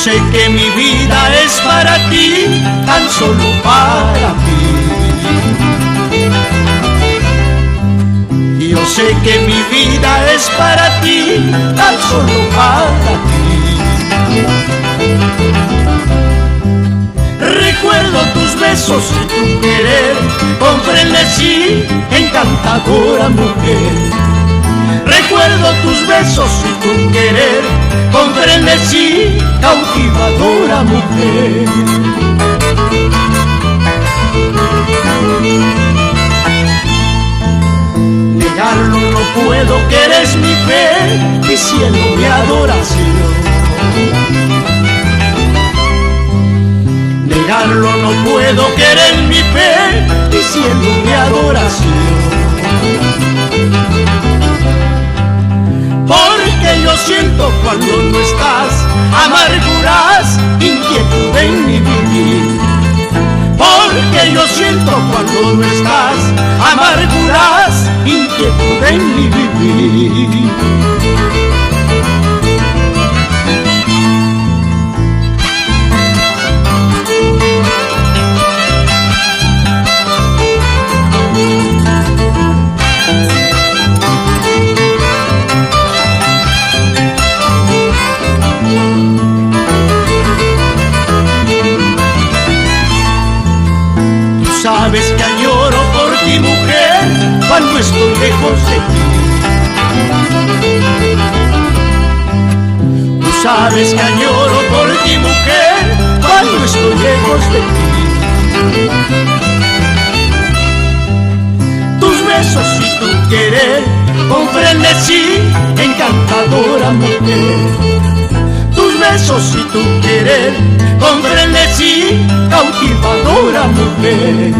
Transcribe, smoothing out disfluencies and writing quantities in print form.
sé que mi vida es para ti, tan solo para ti. Yo sé que mi vida es para ti, tan solo para ti. Recuerdo tus besos y tu querer, con frenesí, encantadora mujer. Recuerdo tus besos y tu querer, con frenesí, cautivadora mujer. Negarlo no puedo, que eres mi fe, mi cielo, mi adoración. Negarlo no puedo, que eres mi fe, mi cielo, mi adoración. Porque yo siento cuando no estás amarguras, inquietud en mi vivir. Porque yo siento cuando no estás amarguras, inquietud en mi vivir. Sabes que añoro por ti, mujer, cuando estoy lejos de ti. Tú sabes que añoro por ti, mujer, cuando estoy lejos de ti. Tus besos y tu querer, con frenesí, encantadora mujer. Tus besos y tu querer, con frenesí, cautivadora mujer.